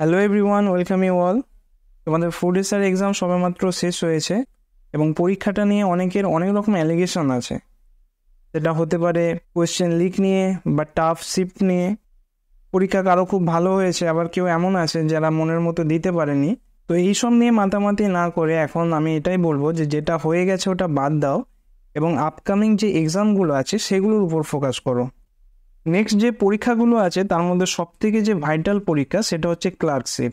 Hello everyone, welcome you all. তোমাদের food SR exam সবেমাত্র শেষ হয়েছে এবং পরীক্ষাটা নিয়ে অনেকের অনেক রকম অ্যালিগেশন আছে। সেটা হতে পারে কোয়েশ্চেন লিক নিয়ে বা টাফ শিফট নিয়ে। পরীক্ষা কারো খুব ভালো হয়েছে, আবার কেউ এমন আছে যারা মনের মতো দিতে পারেনি। তো এইসব নিয়ে মাতামাতি না করে এখন আমি এটাই বলবো যে যেটা হয়ে গেছে ওটা বাদ দাও এবং আপকামিং যে এক্সামগুলো আছে সেগুলোর উপর ফোকাস করো। নেক্সট যে পরীক্ষাগুলো আছে তার মধ্যে সবথেকে যে ভাইটাল পরীক্ষা সেটা হচ্ছে ক্লার্কশিপ।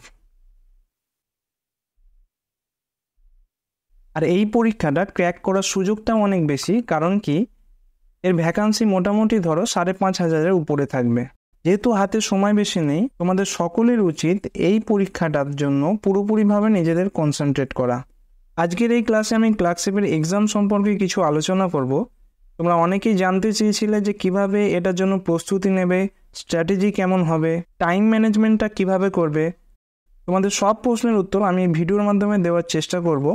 আর এই পরীক্ষাটা ক্র্যাক করার সুযোগটাও অনেক বেশি, কারণ কি এর ভ্যাকান্সি মোটামুটি ধরো 5,500-এর উপরে থাকবে। যেহেতু হাতে সময় বেশি নেই, তোমাদের সকলের উচিত এই পরীক্ষাটার জন্য পুরোপুরিভাবে নিজেদের কনসেন্ট্রেট করা। আজকের এই ক্লাসে আমি ক্লার্কশিপের এক্সাম সম্পর্কে কিছু আলোচনা করব। তোমরা অনেকেই জানতে চেয়েছিলে যে কিভাবে এটার জন্য প্রস্তুতি নেবে, স্ট্র্যাটেজি কেমন হবে, টাইম ম্যানেজমেন্টটা কিভাবে করবে। তোমাদের সব প্রশ্নের উত্তর আমি ভিডিওর মাধ্যমে দেওয়ার চেষ্টা করব।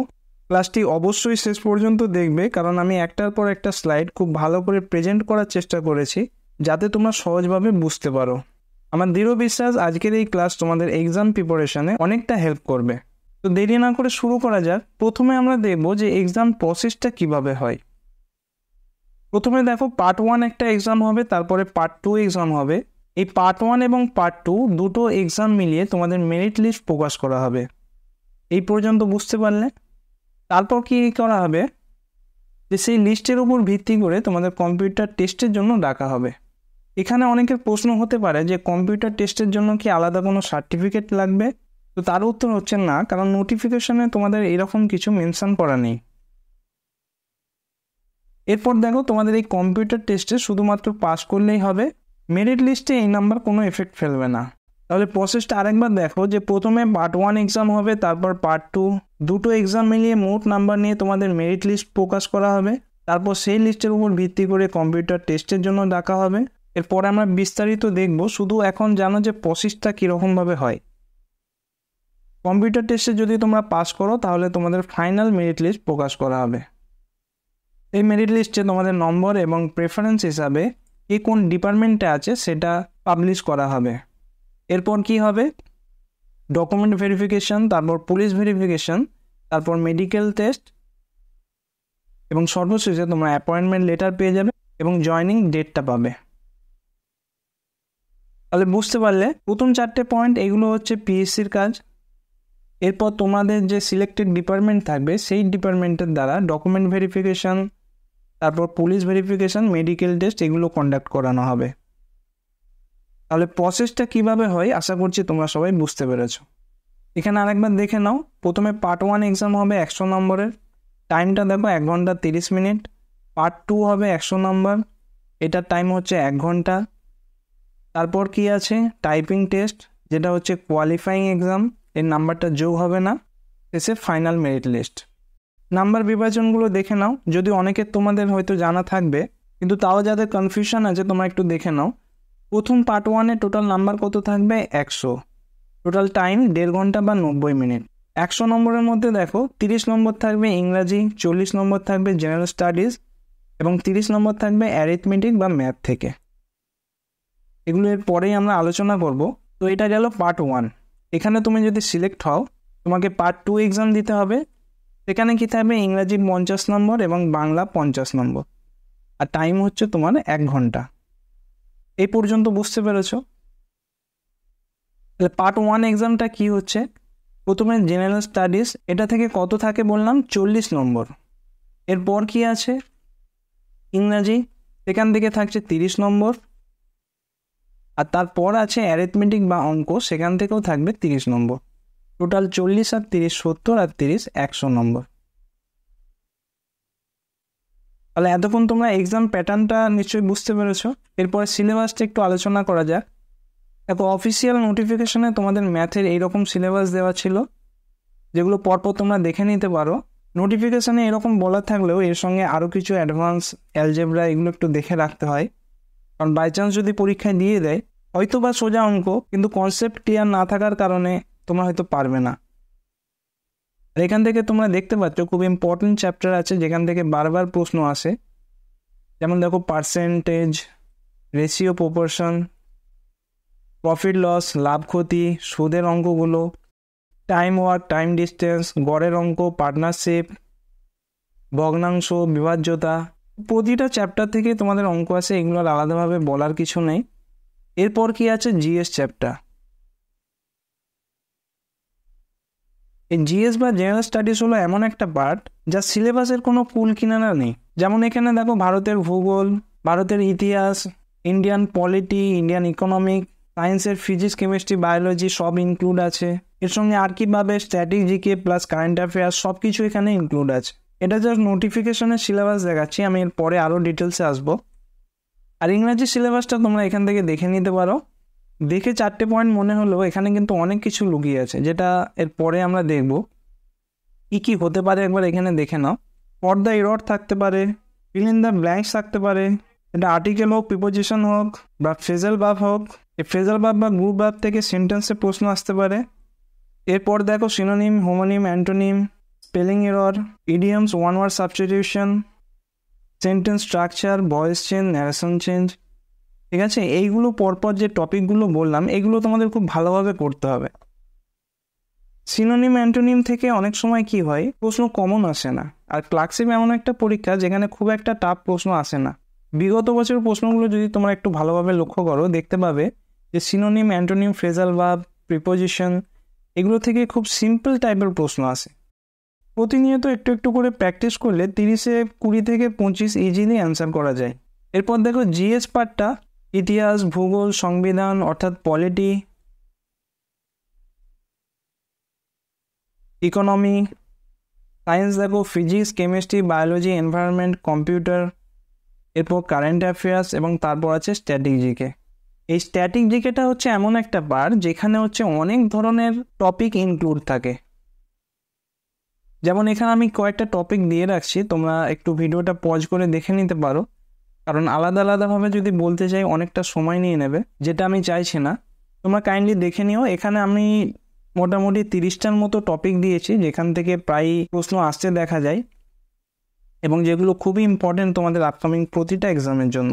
ক্লাসটি অবশ্যই শেষ পর্যন্ত দেখবে, কারণ আমি একটার পর একটা স্লাইড খুব ভালো করে প্রেজেন্ট করার চেষ্টা করেছি যাতে তোমরা সহজভাবে বুঝতে পারো। আমার দৃঢ় বিশ্বাস আজকের এই ক্লাস তোমাদের এক্সাম প্রিপারেশনে অনেকটা হেল্প করবে। তো দেরি না করে শুরু করা যাক। প্রথমে আমরা দেখব যে এক্সাম প্রসেসটা কিভাবে হয়। প্রথমে দেখো, পার্ট 1 একটা এক্সাম হবে, তারপরে পার্ট 2 এক্সাম হবে। এই পার্ট 1 এবং পার্ট 2 দুটো এক্সাম মিলিয়ে তোমাদের মেরিট লিস্ট প্রকাশ করা হবে। এই পর্যন্ত বুঝতে পারলে? তারপর কি করা হবে যে সেই লিস্টের উপর ভিত্তি করে তোমাদের কম্পিউটার টেস্টের জন্য ডাকা হবে। এখানে অনেকের প্রশ্ন হতে পারে যে কম্পিউটার টেস্টের জন্য কি আলাদা কোনো সার্টিফিকেট লাগবে? তো তার উত্তর হচ্ছে না, কারণ নোটিফিকেশনে তোমাদের এরকম কিছু মেনশন করা নেই। এরপর দেখো, তোমাদের এই কম্পিউটার টেস্টে শুধুমাত্র পাস করলেই হবে, মেরিট লিস্টে এই নাম্বার কোনো এফেক্ট ফেলবে না। তাহলে প্রসেসটা আরেকবার দেখো, যে প্রথমে পার্ট 1 এক্সাম হবে, তারপর পার্ট 2, দুটো এক্সাম মিলিয়ে মোট নাম্বার নিয়ে তোমাদের মেরিট লিস্ট প্রকাশ করা হবে। তারপর সেই লিস্টের উপর ভিত্তি করে কম্পিউটার টেস্টের জন্য ডাকা হবে। এরপরে আমরা বিস্তারিত দেখব, শুধু এখন জানো যে প্রসেসটা কীরকমভাবে হয়। কম্পিউটার টেস্টে যদি তোমরা পাস করো তাহলে তোমাদের ফাইনাল মেরিট লিস্ট প্রকাশ করা হবে। এই মেরিট লিস্টে তোমাদের নম্বর এবং প্রেফারেন্স হিসাবে কে কোন ডিপার্টমেন্টে আছে সেটা পাবলিশ করা হবে। এরপর কি হবে? ডকুমেন্ট ভেরিফিকেশন, তারপর পুলিশ ভেরিফিকেশন, তারপর মেডিকেল টেস্ট এবং সর্বশেষে তোমরা অ্যাপয়েন্টমেন্ট লেটার পেয়ে যাবে এবং জয়নিং ডেটটা পাবে। তাহলে বুঝতে পারলে প্রথম 4টে পয়েন্ট এগুলো হচ্ছে পিএসসির কাজ। এরপর তোমাদের যে সিলেক্টেড ডিপার্টমেন্ট থাকবে সেই ডিপার্টমেন্টের দ্বারা ডকুমেন্ট ভেরিফিকেশন, তারপর পুলিশ ভেরিফিকেশন, মেডিকেল টেস্ট এগুলো কন্ডাক্ট করানো হবে। তাহলে প্রসেসটা কিভাবে হয় আশা করছি তোমরা সবাই বুঝতে পেরেছো। এখানে আরেকবার দেখে নাও। প্রথমে পার্ট 1 এক্সাম হবে 100 নম্বরের, টাইমটা দেখো 1 ঘন্টা 30 মিনিট। পার্ট 2 হবে 100 নম্বর, এটার টাইম হচ্ছে 1 ঘন্টা। তারপর কি আছে? টাইপিং টেস্ট, যেটা হচ্ছে কোয়ালিফাইং এক্সাম, এর নাম্বারটা যোগ হবে না। শেষে ফাইনাল মেরিট লিস্ট। নাম্বার বিভাজনগুলো দেখে নাও, যদি অনেকের তোমাদের হয়তো জানা থাকবে, কিন্তু তাও যাদের কনফিউশন আছে তোমরা একটু দেখে নাও। প্রথম পার্ট 1-এ টোটাল নাম্বার কত থাকবে? 100। টোটাল টাইম 1.5 ঘন্টা বা 90 মিনিট। 100 নম্বরের মধ্যে দেখো 30 নম্বর থাকবে ইংরাজি, 40 নম্বর থাকবে জেনারেল স্টাডিজ এবং 30 নম্বর থাকবে অ্যারিথমেটিক বা ম্যাথ থেকে। এগুলো এর পরেই আমরা আলোচনা করব। তো এটা গেল পার্ট 1। এখানে তুমি যদি সিলেক্ট হও তোমাকে পার্ট 2 এক্সাম দিতে হবে। সেখানে কী থাকবে? ইংরাজি 50 নম্বর এবং বাংলা 50 নম্বর, আর টাইম হচ্ছে তোমার 1 ঘন্টা। এই পর্যন্ত বুঝতে পেরেছো? তাহলে পার্ট 1 এক্সামটা কি হচ্ছে? প্রথমে জেনারেল স্টাডিজ, এটা থেকে কত থাকে বললাম? 40 নম্বর। এরপর কি আছে? ইংরাজি, সেখান থেকে থাকছে 30 নম্বর। আর তারপর আছে অ্যারিথমেটিক বা অঙ্ক, সেখান থেকেও থাকবে 30 নম্বর। টোটাল 40 আর 30 70 আর 30 100 নম্বর। তাহলে এতক্ষণ তোমরা এক্সাম প্যাটার্নটা নিশ্চয়ই বুঝতে পেরেছো। এরপরে সিলেবাসটা একটু আলোচনা করা যাক। দেখো, অফিসিয়াল নোটিফিকেশনে তোমাদের ম্যাথের এইরকম সিলেবাস দেওয়া ছিল, যেগুলো পরপর তোমরা দেখে নিতে পারো। নোটিফিকেশানে এরকম বলা থাকলেও এর সঙ্গে আরও কিছু অ্যাডভান্স অ্যালজেব্রা এগুলো একটু দেখে রাখতে হয়, কারণ বাই চান্স যদি পরীক্ষায় দিয়ে দেয় হয়তো বা সোজা অঙ্ক, কিন্তু কনসেপ্ট ক্লিয়ার না থাকার কারণে তোমরা হয়তো পারবে না। আর এখান থেকে তোমরা দেখতে পাচ্ছ খুব ইম্পর্টেন্ট চ্যাপ্টার আছে যেখান থেকে বারবার প্রশ্ন আসে। যেমন দেখো, percentage, ratio, proportion, profit loss, লাভ ক্ষতি, সুদের অঙ্কগুলো, টাইম ওয়ার্ক, টাইম ডিস্টেন্স, গড়ের অঙ্ক, পার্টনারশিপ, ভগ্নাংশ, বিভাজ্যতা। প্রতিটা চ্যাপ্টার থেকে তোমাদের অঙ্ক আছে, এগুলো আলাদাভাবে বলার কিছু নেই। এরপর কি আছে, জিএস চ্যাপ্টার। এই জিএস বা জেনারেল স্টাডিজ হলো এমন একটা পার্ট যা সিলেবাসের কোনো কুল কিনারা নেই। যেমন এখানে দেখো ভারতের ভূগোল, ভারতের ইতিহাস, ইন্ডিয়ান পলিটি, ইন্ডিয়ান ইকোনমিক, সায়েন্সের ফিজিক্স, কেমিস্ট্রি, বায়োলজি সব ইনক্লুড আছে। এর সঙ্গে আর কিভাবে static GK plus current affairs সব কিছু এখানে ইনক্লুড আছে। এটা জাস্ট নোটিফিকেশনের সিলেবাস দেখাচ্ছি, আমি এর পরে আরও ডিটেলসে আসবো। আর ইংরাজি সিলেবাসটা তোমরা এখান থেকে দেখে নিতে পারো। দেখে 4টে পয়েন্ট মনে হলো, এখানে কিন্তু অনেক কিছু লুকিয়ে আছে, যেটা এর পরে আমরা দেখব কী কী হতে পারে। একবার এখানে দেখে নাও। ফর দ্য এরর থাকতে পারে, ফিল ইন দ্য ব্ল্যাঙ্কস থাকতে পারে, এটা আর্টিকেল হোক, প্রিপোজিশন হোক বা ফ্রেজাল ভার্ব হোক। এই ফ্রেজাল ভার্ব বা গ্রুপ ভার্ব থেকে সেন্টেন্সে প্রশ্ন আসতে পারে। এরপর দেখো synonym, homonym, antonym, spelling error, idioms, one word substitution, sentence structure, voice change, narration change. ঠিক আছে, এইগুলো পরপর যে টপিকগুলো বললাম এগুলো তোমাদের খুব ভালোভাবে পড়তে হবে। সিনোনিম, অ্যান্টোনিম থেকে অনেক সময় কি হয়, প্রশ্ন কমন আসে না। আর ক্লার্কশিপ এমন একটা পরীক্ষা যেখানে খুব একটা টাফ প্রশ্ন আসে না। বিগত বছরের প্রশ্নগুলো যদি তোমরা একটু ভালোভাবে লক্ষ্য করো, দেখতে পাবে যে synonym, antonym, phrasal verb, preposition এগুলো থেকে খুব সিম্পল টাইপের প্রশ্ন আসে। প্রতিনিয়ত একটু একটু করে প্র্যাকটিস করলে 30-এ 20 থেকে 25 ইজিলি অ্যান্সার করা যায়। এরপর দেখো জিএস পার্টটা, ইতিহাস, ভূগোল, সংবিধান অর্থাৎ পলিটি, ইকোনমি, সায়েন্স দেখো physics, chemistry, biology, environment, computer, এরপর কারেন্ট অ্যাফেয়ার্স এবং তারপর আছে স্ট্যাটিক জিকে। এই স্ট্যাটিক জিকেটা হচ্ছে এমন একটা পার্ট যেখানে হচ্ছে অনেক ধরনের টপিক ইনক্লুড থাকে। যেমন এখানে আমি কয়েকটা টপিক দিয়ে রাখছি, তোমরা একটু ভিডিওটা পজ করে দেখে নিতে পারো, কারণ আলাদা আলাদাভাবে যদি বলতে চাই অনেকটা সময় নিয়ে নেবে, যেটা আমি চাইছি না। তোমরা কাইন্ডলি দেখে নিও। এখানে আমি মোটামুটি 30টার মতো টপিক দিয়েছি, যেখান থেকে প্রায় প্রশ্ন আসতে দেখা যায় এবং যেগুলো খুবই ইম্পর্টেন্ট তোমাদের আপকামিং প্রতিটা এক্সামের জন্য।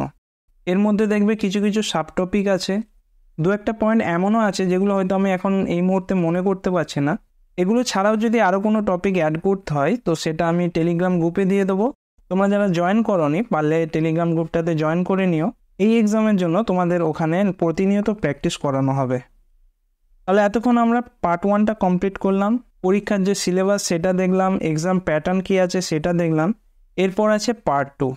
এর মধ্যে দেখবে কিছু কিছু সাব টপিক আছে, 2-1টা পয়েন্ট এমনও আছে যেগুলো হয়তো আমি এখন এই মুহূর্তে মনে করতে পারছি না। এগুলো ছাড়াও যদি আরও কোনো টপিক অ্যাড করতে হয় তো সেটা আমি টেলিগ্রাম গ্রুপে দিয়ে দেবো। তোমরা যারা জয়েন করোনি পারলে টেলিগ্রাম গ্রুপটাতে জয়েন করে নিও। এই এক্সামের জন্য তোমাদের ওখানে প্রতিনিয়ত প্র্যাকটিস করানো হবে। তাহলে এতক্ষণ আমরা পার্ট 1টা কমপ্লিট করলাম, পরীক্ষার যে সিলেবাস সেটা দেখলাম, এক্সাম প্যাটার্ন কী আছে সেটা দেখলাম। এরপর আছে পার্ট 2।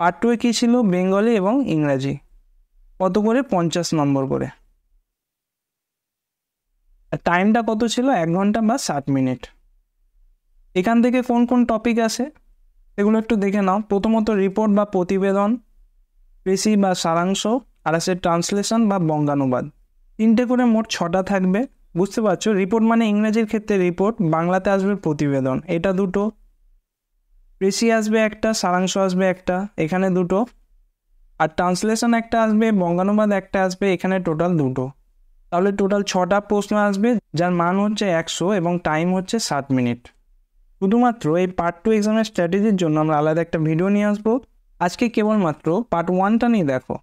পার্ট 2-এ কী ছিল, বেঙ্গলি এবং ইংরাজি, কত করে 50 নম্বর করে। টাইমটা কত ছিল, 1 ঘন্টা বা 60 মিনিট। এখান থেকে কোন কোন টপিক আছে এগুলো একটু দেখে নাও। প্রথমত রিপোর্ট বা প্রতিবেদন, প্রেসি বা সারাংশ, আর আছে ট্রান্সলেশন বা বঙ্গানুবাদ। 3টে করে মোট 6টা থাকবে। বুঝতে পারছো, রিপোর্ট মানে ইংরেজির ক্ষেত্রে রিপোর্ট, বাংলাতে আসবে প্রতিবেদন, এটা 2টো। প্রেসি আসবে একটা, সারাংশ আসবে একটা, এখানে 2টো। আর ট্রান্সলেশন একটা আসবে, বঙ্গানুবাদ একটা আসবে, এখানে টোটাল 2টো। তাহলে টোটাল 6টা প্রশ্ন আসবে, যার মান হচ্ছে 100 এবং টাইম হচ্ছে 60 মিনিট। শুধুমাত্র এই পার্ট 2 এক্সামের স্ট্র্যাটেজির জন্য আমরা আলাদা একটা ভিডিও নিয়ে আসবো। আজকে কেবলমাত্র পার্ট 1টা নিয়ে দেখো।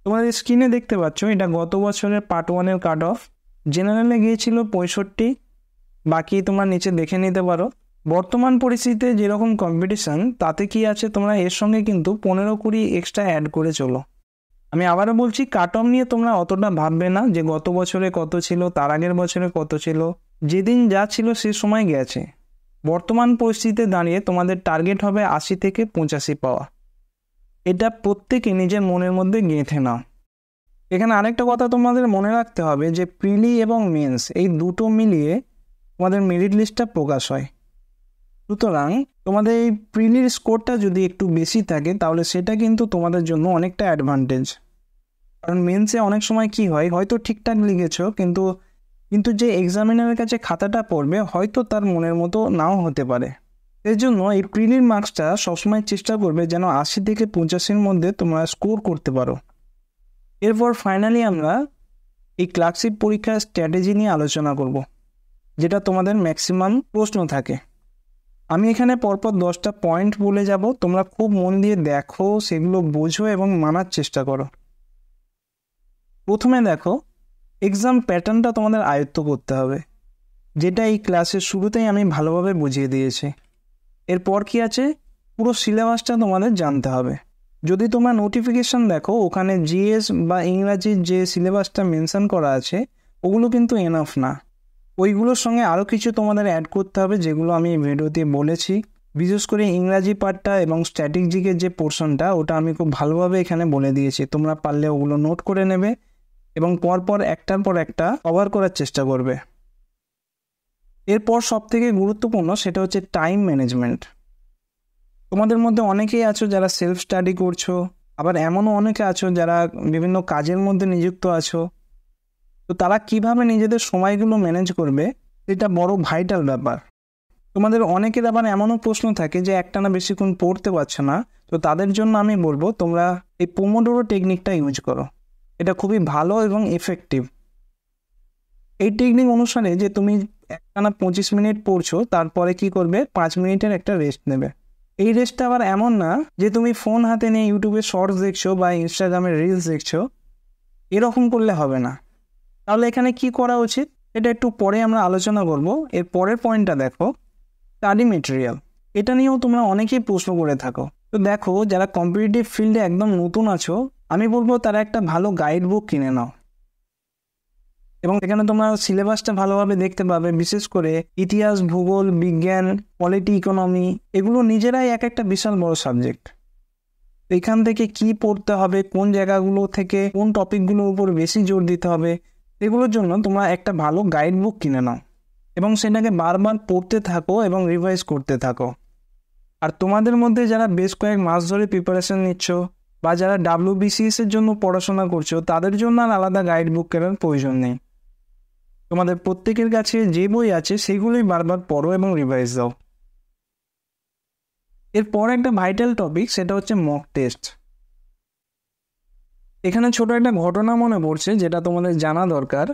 তোমাদের স্ক্রিনে দেখতে পাচ্ছ এটা গত বছরের পার্ট 1-এর কাট অফ। জেনারেলে গিয়েছিল 65, বাকি তোমরা নিচে দেখে নিতে পারো। বর্তমান পরিস্থিতিতে যেরকম কম্পিটিশান, তাতে কি আছে তোমরা এর সঙ্গে কিন্তু 15-20 এক্সট্রা অ্যাড করে চলো। আমি আবারও বলছি, কাট অফ নিয়ে তোমরা অতটা ভাববে না যে গত বছরে কত ছিল, তার আগের বছরে কত ছিল। যেদিন যা ছিল সে সময় গেছে। বর্তমান পরিস্থিতিতে দাঁড়িয়ে তোমাদের টার্গেট হবে 80 থেকে 85 পাওয়া। এটা প্রত্যেকে নিজের মনের মধ্যে গেঁথে নাও। এখানে আরেকটা কথা তোমাদের মনে রাখতে হবে যে প্রিলি এবং মেন্স এই 2টো মিলিয়ে তোমাদের মেরিট লিস্টটা প্রকাশ হয়। সুতরাং তোমাদের এই প্রিলির স্কোরটা যদি একটু বেশি থাকে তাহলে সেটা কিন্তু তোমাদের জন্য অনেকটা অ্যাডভান্টেজ। কারণ মেন্সে অনেক সময় কি হয়, হয়তো ঠিকঠাক লিখেছো কিন্তু যে এক্সামিনারের কাছে খাতাটা পড়বে হয়তো তার মনের মতো নাও হতে পারে। এর জন্য এই প্রিলির মার্কসটা সবসময় চেষ্টা করবে যেন 80 থেকে 85-এর মধ্যে তোমরা স্কোর করতে পারো। এরপর ফাইনালি আমরা এই ক্লার্কশিপ পরীক্ষার স্ট্র্যাটেজি নিয়ে আলোচনা করব, যেটা তোমাদের ম্যাক্সিমাম প্রশ্ন থাকে। আমি এখানে পরপর 10টা পয়েন্ট বলে যাব, তোমরা খুব মন দিয়ে দেখো, সেগুলো বোঝো এবং মানার চেষ্টা করো। প্রথমে দেখো, এক্সাম প্যাটার্নটা তোমাদের আয়ত্ত করতে হবে, যেটা এই ক্লাসের শুরুতেই আমি ভালোভাবে বুঝিয়ে দিয়েছি। এরপর কি আছে, পুরো সিলেবাসটা তোমাদের জানতে হবে। যদি তোমরা নোটিফিকেশান দেখো, ওখানে জিএস বা ইংরাজির যে সিলেবাসটা মেনশন করা আছে ওগুলো কিন্তু এনাফ না, ওইগুলোর সঙ্গে আরও কিছু তোমাদের অ্যাড করতে হবে, যেগুলো আমি ভিডিওতে বলেছি। বিশেষ করে ইংরাজি পার্টটা এবং স্ট্র্যাটেজিকের যে পোর্শনটা, ওটা আমি খুব ভালোভাবে এখানে বলে দিয়েছি। তোমরা পারলে ওগুলো নোট করে নেবে এবং পরপর একটার পর একটা কভার করার চেষ্টা করবে। এরপর সবথেকে গুরুত্বপূর্ণ সেটা হচ্ছে টাইম ম্যানেজমেন্ট। তোমাদের মধ্যে অনেকেই আছো যারা সেলফ স্টাডি করছো, আবার এমনও অনেকে আছো যারা বিভিন্ন কাজের মধ্যে নিযুক্ত আছো। তো তারা কিভাবে নিজেদের সময়গুলো ম্যানেজ করবে, এটা বড় ভাইটাল ব্যাপার। তোমাদের অনেকের আবার এমনও প্রশ্ন থাকে যে একটানা বেশিক্ষণ পড়তে পারছে না, তো তাদের জন্য আমি বলবো তোমরা এই পোমোডোরো টেকনিকটা ইউজ করো। এটা খুবই ভালো এবং এফেক্টিভ। এই টেকনিক অনুসারে যে তুমি একটানা 25 মিনিট পড়ছো, তারপরে কি করবে, 5 মিনিটের একটা রেস্ট নেবে। এই রেস্টটা আবার এমন না যে তুমি ফোন হাতে নিয়ে ইউটিউবে শর্টস দেখছো বা ইনস্টাগ্রামে রিলস দেখছো, এরকম করলে হবে না। তাহলে এখানে কি করা উচিত এটা একটু পরে আমরা আলোচনা করব। এর পরের পয়েন্টটা দেখো, স্টাডি মেটেরিয়াল। এটা নিয়েও তোমরা অনেকেই প্রশ্ন করে থাকো। তো দেখো, যারা কম্পিটিটিভ ফিল্ডে একদম নতুন আছো, আমি বলবো তারা একটা ভালো গাইড বুক কিনে নাও, এবং এখানে তোমরা সিলেবাসটা ভালোভাবে দেখতে পাবে। বিশেষ করে ইতিহাস, ভূগোল, বিজ্ঞান, পলিটি, ইকোনমি, এগুলো নিজেরাই এক একটা বিশাল বড় সাবজেক্ট। এখান থেকে কি পড়তে হবে, কোন জায়গাগুলো থেকে কোন টপিকগুলোর উপর বেশি জোর দিতে হবে, এগুলোর জন্য তোমরা একটা ভালো গাইড বুক কিনে নাও এবং সেটাকে বারবার পড়তে থাকো এবং রিভাইজ করতে থাকো। আর তোমাদের মধ্যে যারা বেশ কয়েক মাস ধরে প্রিপারেশন নিচ্ছ বা যারা WBCS এর জন্য পড়াশোনা করছো, তাদের জন্য আর আলাদা গাইড বুক কেনার প্রয়োজন নেই। তোমাদের প্রত্যেকের কাছে যে বই আছে সেগুলোই বারবার পড়ো এবং রিভাইজ দাও। এরপর একটা ভাইটাল টপিক, সেটা হচ্ছে মক টেস্ট। এখানে ছোট একটা ঘটনা মনে পড়ছে যেটা তোমাদের জানা দরকার।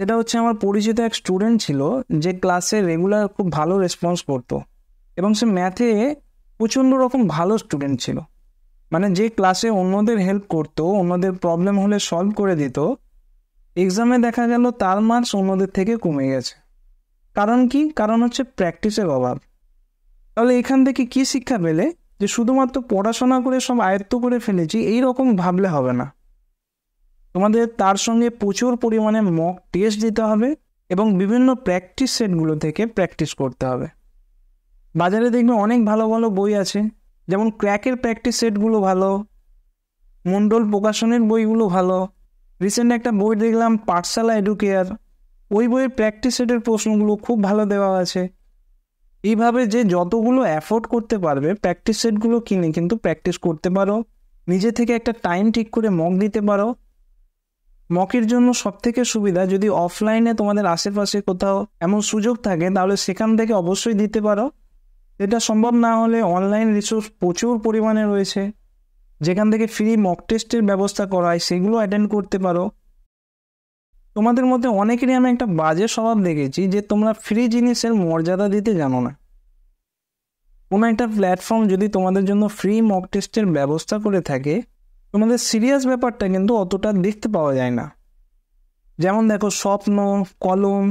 সেটা হচ্ছে, আমার পরিচিত এক স্টুডেন্ট ছিল যে ক্লাসে রেগুলার খুব ভালো রেসপন্স করতো এবং সে ম্যাথে প্রচণ্ড রকম ভালো স্টুডেন্ট ছিল। মানে যে ক্লাসে অন্যদের হেল্প করতো, অন্যদের প্রবলেম হলে সলভ করে দিত, এক্সামে দেখা গেল তার মার্কস অন্যদের থেকে কমে গেছে। কারণ কি? কারণ হচ্ছে প্র্যাকটিসের অভাব। তাহলে এখান থেকে কি শিক্ষা পেলে, যে শুধুমাত্র পড়াশোনা করে সব আয়ত্ত করে ফেলেছি এই রকম ভাবলে হবে না। তোমাদের তার সঙ্গে প্রচুর পরিমাণে মক টেস্ট দিতে হবে এবং বিভিন্ন প্র্যাকটিস সেটগুলো থেকে প্র্যাকটিস করতে হবে। বাজারে দেখবে অনেক ভালো ভালো বই আছে, যেমন ক্র্যাকের প্র্যাকটিস সেটগুলো ভালো, মণ্ডল প্রকাশনের বইগুলো ভালো। রিসেন্ট একটা বই দেখলাম, পাঠশালা এডুকেয়ার, ওই বইয়ের প্র্যাকটিস সেটের প্রশ্নগুলো খুব ভালো দেওয়া আছে। এইভাবে যে যতগুলো অ্যাফোর্ড করতে পারবে প্র্যাকটিস সেটগুলো কিনে কিন্তু প্র্যাকটিস করতে পারো। নিজে থেকে একটা টাইম ঠিক করে মক দিতে পারো। মকের জন্য সবথেকে সুবিধা, যদি অফলাইনে তোমাদের আশেপাশে কোথাও এমন সুযোগ থাকে তাহলে সেখান থেকে অবশ্যই দিতে পারো। এটা সম্ভব না হলে অনলাইন রিসোর্স প্রচুর পরিমাণে রয়েছে, যেখান থেকে ফ্রি মক টেস্টের ব্যবস্থা করা হয়, সেগুলো অ্যাটেন্ড করতে পারো। তোমাদের মধ্যে অনেকেরই আমি একটা বাজে স্বভাব দেখেছি যে তোমরা ফ্রি জিনিসের মর্যাদা দিতে জানো না। কোনো একটা প্ল্যাটফর্ম যদি তোমাদের জন্য ফ্রি মক টেস্টের ব্যবস্থা করে থাকে, তোমাদের সিরিয়াস ব্যাপারটা কিন্তু অতটা দেখতে পাওয়া যায় না। যেমন দেখো, স্বপ্ন, কলম,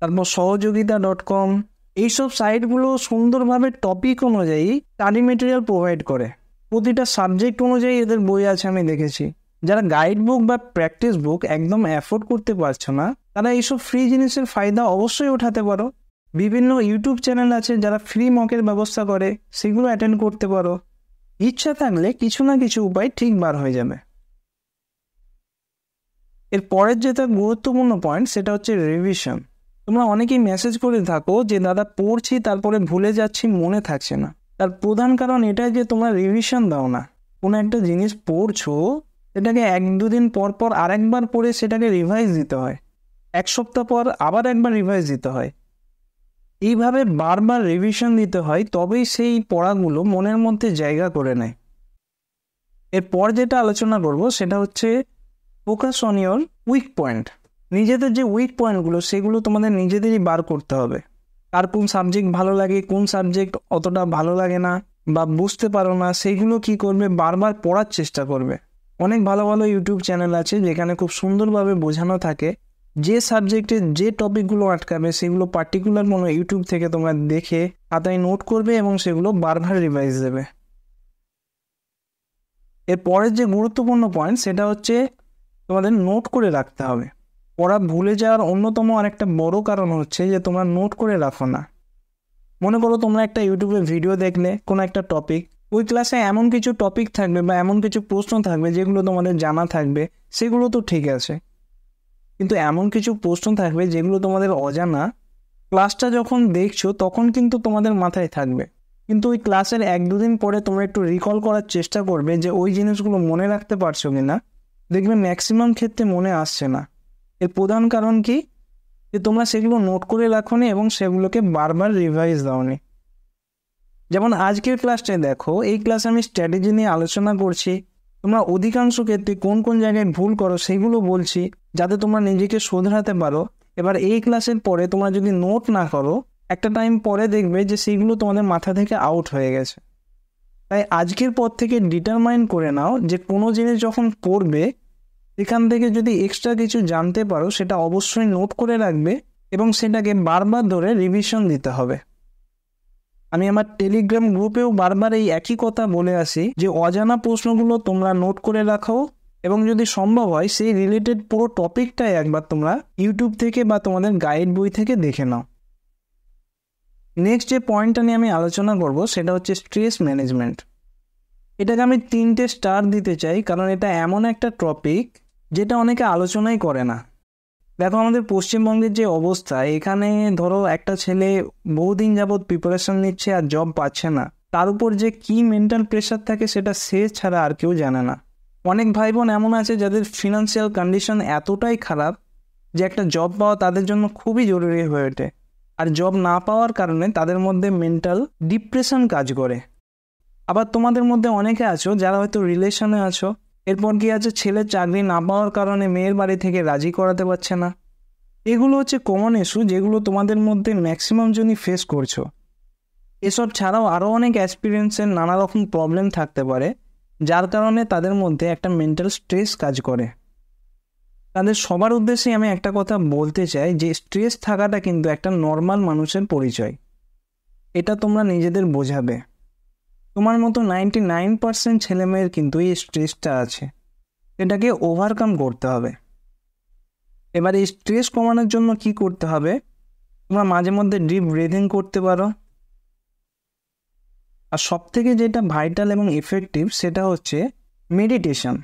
তারপর সহযোগিতা.com, এইসব সাইটগুলো সুন্দরভাবে টপিক অনুযায়ী স্টাডি মেটেরিয়াল প্রোভাইড করে। প্রতিটা সাবজেক্ট অনুযায়ী এদের বই আছে আমি দেখেছি। যারা গাইড বুক বা প্র্যাকটিস বুক একদম অ্যাফোর্ড করতে পারছো না, তারা এইসব ফ্রি জিনিসের ফায়দা অবশ্যই ওঠাতে পারো। বিভিন্ন ইউটিউব চ্যানেল আছে যারা ফ্রি মকের ব্যবস্থা করে, সেগুলো অ্যাটেন্ড করতে পারো। ইচ্ছা থাকলে কিছু না কিছু উপায় ঠিক বার হয়ে যাবে। এর পরের যেটা গুরুত্বপূর্ণ পয়েন্ট, সেটা হচ্ছে রিভিশন। তোমরা অনেকেই মেসেজ করে থাকো যে দাদা পড়ছি তারপরে ভুলে যাচ্ছি, মনে থাকছে না। তার প্রধান কারণ এটাই যে তোমরা রিভিশন দাও না। কোনো একটা জিনিস পড়ছো, সেটাকে 1-2 দিন পর পর আরেকবার পড়ে সেটাকে রিভাইজ দিতে হয়, 1 সপ্তাহ পর আবার একবার রিভাইজ দিতে হয়। এইভাবে বারবার রিভিশন দিতে হয়, তবেই সেই পড়াগুলো মনের মধ্যে জায়গা করে নেয়। এরপর যেটা আলোচনা করব সেটা হচ্ছে focus on your weak point. নিজেদের যে উইক পয়েন্টগুলো সেগুলো তোমাদের নিজেদেরই বার করতে হবে। কার কোন সাবজেক্ট ভালো লাগে, কোন সাবজেক্ট অতটা ভালো লাগে না বা বুঝতে পারো না, সেইগুলো কি করবে, বারবার পড়ার চেষ্টা করবে। অনেক ভালো ভালো ইউটিউব চ্যানেল আছে যেখানে খুব সুন্দরভাবে বোঝানো থাকে, যে সাবজেক্টে যে টপিকগুলো আটকাবে সেগুলো পার্টিকুলার কোনো ইউটিউব থেকে তোমরা দেখে খাতায় নোট করবে এবং সেগুলো বারবার রিভাইজ দেবে। এর পরের যে গুরুত্বপূর্ণ পয়েন্ট সেটা হচ্ছে তোমাদের নোট করে রাখতে হবে। পড়া ভুলে যাওয়ার অন্যতম আরেকটা বড় কারণ হচ্ছে যে তোমরা নোট করে রাখো না। মনে করো তোমরা একটা ইউটিউবে ভিডিও দেখলে কোনো একটা টপিক, ওই ক্লাসে এমন কিছু টপিক থাকবে বা এমন কিছু প্রশ্ন থাকবে যেগুলো তোমাদের জানা থাকবে, সেগুলো তো ঠিক আছে, কিন্তু এমন কিছু প্রশ্ন থাকবে যেগুলো তোমাদের অজানা, ক্লাসটা যখন দেখছো তখন কিন্তু তোমাদের মাথায় থাকবে, কিন্তু ওই ক্লাসের 1-2 দিন পরে তোমরা একটু রিকল করার চেষ্টা করবে যে ওই জিনিসগুলো মনে রাখতে পারছো কিনা, দেখবে ম্যাক্সিমাম ক্ষেত্রে মনে আসছে না। এর প্রধান কারণ কি, যে তোমরা সেগুলো নোট করে রাখোনি এবং সেগুলোকে বারবার রিভাইজ দাওনি। যেমন আজকের ক্লাসটায় দেখো, এই ক্লাসে আমি স্ট্র্যাটেজি নিয়ে আলোচনা করছি, তোমরা অধিকাংশ ক্ষেত্রে কোন কোন জায়গায় ভুল করো সেগুলো বলছি যাতে তোমরা নিজেকে শোধরাতে পারো। এবার এই ক্লাসের পরে তোমরা যদি নোট না করো, একটা টাইম পরে দেখবে যে সেইগুলো তোমাদের মাথা থেকে আউট হয়ে গেছে। তাই আজকের পর থেকে ডিটারমাইন করে নাও যে কোনো জিনিস যখন পড়বে সেখান থেকে যদি এক্সট্রা কিছু জানতে পারো সেটা অবশ্যই নোট করে রাখবে এবং সেটাকে বারবার ধরে রিভিশন দিতে হবে। আমি আমার টেলিগ্রাম গ্রুপেও বারবার এই একই কথা বলে আসি যে অজানা প্রশ্নগুলো তোমরা নোট করে রাখো এবং যদি সম্ভব হয় সেই রিলেটেড পুরো টপিকটাই একবার তোমরা ইউটিউব থেকে বা তোমাদের গাইড বই থেকে দেখে নাও। নেক্সট যে পয়েন্টটা নিয়ে আমি আলোচনা করব সেটা হচ্ছে স্ট্রেস ম্যানেজমেন্ট। এটাকে আমি 3টে স্টার দিতে চাই, কারণ এটা এমন একটা টপিক যেটা অনেকে আলোচনাই করে না। দেখো আমাদের পশ্চিমবঙ্গের যে অবস্থা, এখানে ধরো একটা ছেলে বহুদিন যাবৎ প্রিপারেশন নিচ্ছে আর জব পাচ্ছে না, তার উপর যে কি মেন্টাল প্রেশার থাকে সেটা সে ছাড়া আর কেউ জানে না। অনেক ভাই বোন এমন আছে যাদের ফিনান্সিয়াল কন্ডিশন এতটাই খারাপ যে একটা জব পাওয়া তাদের জন্য খুবই জরুরি হয়ে ওঠে, আর জব না পাওয়ার কারণে তাদের মধ্যে মেন্টাল ডিপ্রেশন কাজ করে। আবার তোমাদের মধ্যে অনেকে আছো যারা হয়তো রিলেশনে আছো, এরপর কি আছে, ছেলের চাকরি না পাওয়ার কারণে মেয়ের বাড়ি থেকে রাজি করাতে পারছে না। এগুলো হচ্ছে কমন ইস্যু যেগুলো তোমাদের মধ্যে ম্যাক্সিমাম জনই ফেস করছো। এসব ছাড়াও আরও অনেক এক্সপিরিয়েন্সের নানা রকম প্রবলেম থাকতে পারে যার কারণে তাদের মধ্যে একটা মেন্টাল স্ট্রেস কাজ করে। তাদের সবার উদ্দেশ্যে আমি একটা কথা বলতে চাই যে স্ট্রেস থাকাটা কিন্তু একটা নর্মাল মানুষের পরিচয়। এটা তোমরা নিজেদের বোঝাবে। তোমার মতো 99% ছেলেমেয়ের কিন্তু এই স্ট্রেসটা আছে, এটাকে ওভারকাম করতে হবে। এবার এই স্ট্রেস কমানোর জন্য কি করতে হবে, তোমরা মাঝে মধ্যে ডিপ ব্রিদিং করতে পারো, আর সবথেকে যেটা ভাইটাল এবং ইফেক্টিভ সেটা হচ্ছে মেডিটেশন।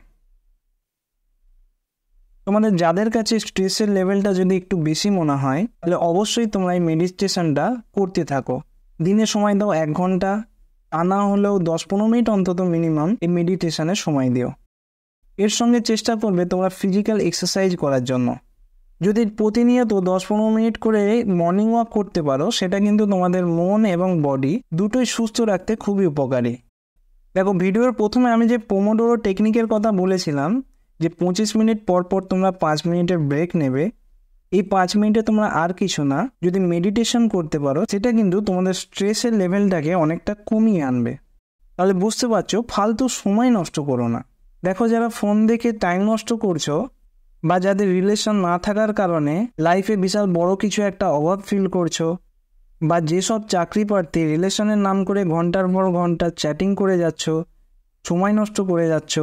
তোমাদের যাদের কাছে স্ট্রেসের লেভেলটা যদি একটু বেশি মনে হয় তাহলে অবশ্যই তোমরা এই মেডিটেশনটা করতে থাকো। দিনে সময় দাও 1 ঘন্টা, তা না হলেও 10-15 মিনিট অন্তত মিনিমাম এই মেডিটেশনের সময় দিও। এর সঙ্গে চেষ্টা করবে তোমরা ফিজিক্যাল এক্সারসাইজ করার জন্য। যদি প্রতিনিয়ত 10-15 মিনিট করে মর্নিং ওয়াক করতে পারো, সেটা কিন্তু তোমাদের মন এবং বডি দুটোই সুস্থ রাখতে খুবই উপকারী। দেখো ভিডিওর প্রথমে আমি যে পোমোডোরো টেকনিকের কথা বলেছিলাম যে 25 মিনিট পর পর তোমরা 5 মিনিটের ব্রেক নেবে, এই 5 মিনিটে তোমরা আর কিছু না, যদি মেডিটেশন করতে পারো সেটা কিন্তু তোমাদের স্ট্রেসের লেভেলটাকে অনেকটা কমিয়ে আনবে। তাহলে বুঝতে পারছো, ফালতু সময় নষ্ট করো না। দেখো যারা ফোন দেখে টাইম নষ্ট করছো বা যাদের রিলেশন না থাকার কারণে লাইফে বিশাল বড় কিছু একটা অভাব ফিল করছো, বা যেসব চাকরি প্রার্থী রিলেশনের নাম করে ঘন্টার পর ঘন্টা চ্যাটিং করে যাচ্ছ, সময় নষ্ট করে যাচ্ছ,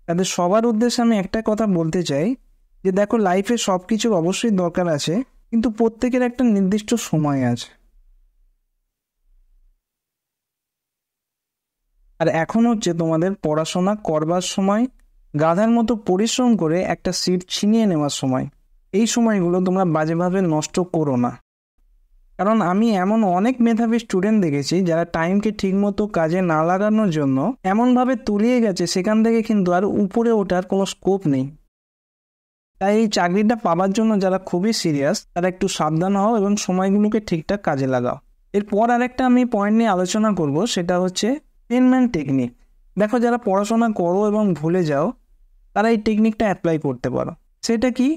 তাদের সবার উদ্দেশ্যে আমি একটা কথা বলতে চাই যে দেখো লাইফে সব কিছুর অবশ্যই দরকার আছে, কিন্তু প্রত্যেকের একটা নির্দিষ্ট সময় আছে। আর এখন হচ্ছে তোমাদের পড়াশোনা করবার সময়, গাধার মতো পরিশ্রম করে একটা সিট ছিনিয়ে নেওয়ার সময়। এই সময়গুলো তোমরা বাজেভাবে নষ্ট করো না, কারণ আমি এমন অনেক মেধাবী স্টুডেন্ট দেখেছি যারা টাইমকে ঠিকমতো কাজে না লাগানোর জন্য এমনভাবে তলিয়ে গেছে সেখান থেকে কিন্তু আর উপরে ওঠার কোনো স্কোপ নেই। তাই এই চাকরিটা পাওয়ার জন্য যারা খুবই সিরিয়াস তারা একটু সাবধান হও এবং সময়গুলোকে ঠিকঠাক কাজে লাগাও। এরপর আরেকটা আমি পয়েন্ট নিয়ে আলোচনা করব, সেটা হচ্ছে পেনম্যান টেকনিক। দেখো যারা পড়াশোনা করো এবং ভুলে যাও তারা এই টেকনিকটা অ্যাপ্লাই করতে পারো। সেটা কি,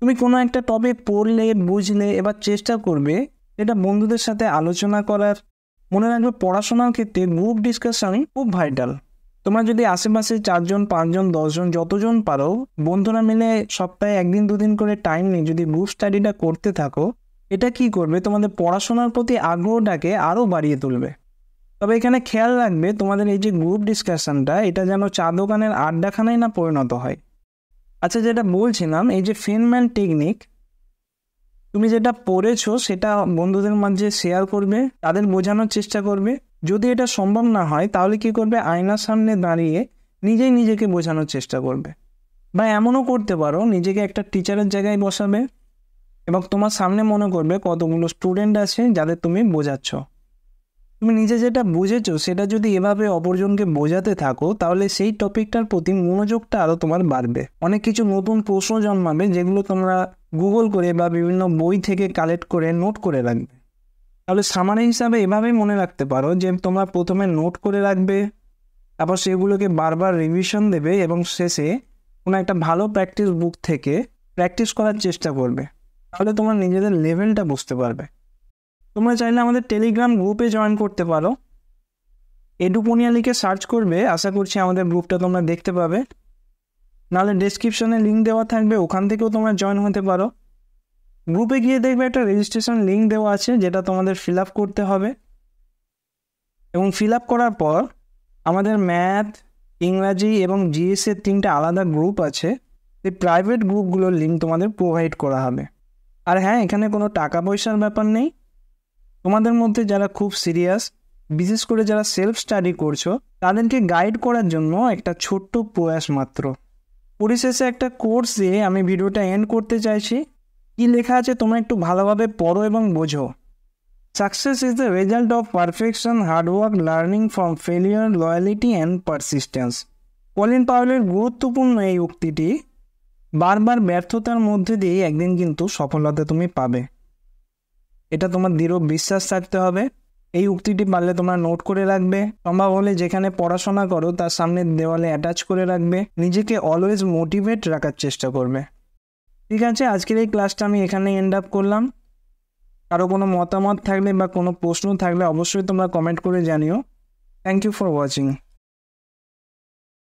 তুমি কোনো একটা টপিক পড়লে বুঝলে এবার চেষ্টা করবে এটা বন্ধুদের সাথে আলোচনা করার। মনে রাখবে পড়াশোনার ক্ষেত্রে গ্রুপ ডিসকাশন খুব ভাইটাল। তোমরা যদি আশেপাশে 4 জন 5 জন 10 জন যতজন পারো বন্ধুরা মিলে সপ্তাহে 1 দিন 2 দিন করে টাইম নিয়ে যদি গ্রুপ স্টাডিটা করতে থাকো, এটা কি করবে তোমাদের পড়াশোনার প্রতি আগ্রহটাকে আরও বাড়িয়ে তুলবে। তবে এখানে খেয়াল রাখবে তোমাদের এই যে গ্রুপ ডিসকাশনটা এটা যেন চা দোকানের আড্ডাখানায় না পরিণত হয়। আচ্ছা, যেটা বলছিলাম এই যে ফেনম্যান টেকনিক, তুমি যেটা পড়েছো সেটা বন্ধুদের মাঝে শেয়ার করবে, তাদের বোঝানোর চেষ্টা করবে। যদি এটা সম্ভব না হয় তাহলে কি করবে, আয়নার সামনে দাঁড়িয়ে নিজেই নিজেকে বোঝানোর চেষ্টা করবে। বা এমনও করতে পারো নিজেকে একটা টিচারের জায়গায় বসাবে এবং তোমার সামনে মনে করবে কতগুলো স্টুডেন্ট আছে যাদের তুমি বোঝাচ্ছ। তুমি নিজে যেটা বুঝেছো সেটা যদি এভাবে অপরজনকে বোঝাতে থাকো তাহলে সেই টপিকটার প্রতি মনোযোগটা আরও তোমার বাড়বে। অনেক কিছু নতুন প্রশ্ন জন্মাবে যেগুলো তোমরা গুগল করে বা বিভিন্ন বই থেকে কালেক্ট করে নোট করে রাখবে। তাহলে সামারি হিসাবে এভাবেই মনে রাখতে পারো যে তোমরা প্রথমে নোট করে রাখবে, তারপর সেগুলোকে বারবার রিভিশন দেবে এবং শেষে কোনো একটা ভালো প্র্যাকটিস বুক থেকে প্র্যাকটিস করার চেষ্টা করবে। তাহলে তোমরা নিজেদের লেভেলটা বুঝতে পারবে। তোমরা চাইলে আমাদের টেলিগ্রাম গ্রুপে জয়েন করতে পারো। এডুপোনিয়া লিখে সার্চ করবে, আশা করছি আমাদের গ্রুপটা তোমরা দেখতে পাবে। নাহলে ডেসক্রিপশনে লিঙ্ক দেওয়া থাকবে, ওখান থেকেও তোমরা জয়েন হতে পারো। গ্রুপে গিয়ে দেখবে একটা রেজিস্ট্রেশন লিঙ্ক দেওয়া আছে যেটা তোমাদের ফিল আপ করতে হবে এবং ফিল আপ করার পর আমাদের ম্যাথ, ইংরাজি এবং জিএসের 3টে আলাদা গ্রুপ আছে। এই প্রাইভেট গ্রুপগুলোর লিঙ্ক তোমাদের প্রোভাইড করা হবে। আর হ্যাঁ, এখানে কোনো টাকা পয়সার ব্যাপার নেই। তোমাদের মধ্যে যারা খুব সিরিয়াস, বিশেষ করে যারা সেলফ স্টাডি করছো, তাদেরকে গাইড করার জন্য একটা ছোট্ট প্রয়াস মাত্র। পরিশেষে একটা কোর্স দিয়ে আমি ভিডিওটা এন্ড করতে চাইছি। কি লেখা আছে তোমরা একটু ভালোভাবে পড়ো এবং বোঝো। Success is the result of perfection, hard work, learning from failure, loyalty and persistence. Colin পাওয়েলের গুরুত্বপূর্ণ এই উক্তিটি, বারবার ব্যর্থতার মধ্যে দিয়ে একদিন কিন্তু সফলতা তুমি পাবে। এটা তোমার দৃঢ় বিশ্বাস থাকতে হবে। এই উক্তিটি পারলে তোমরা নোট করে রাখবে, সম্ভব হলে যেখানে পড়াশোনা করো তার সামনে দেওয়ালে অ্যাটাচ করে রাখবে। নিজেকে অলওয়েজ মোটিভেট রাখার চেষ্টা করবে। ঠিক আছে, আজকের এই ক্লাসটা আমি এখানেই এন্ড আপ করলাম। কারো কোনো মতামত থাকলে বা কোনো প্রশ্ন থাকলে অবশ্যই তোমরা কমেন্ট করে জানিও। Thank you for watching.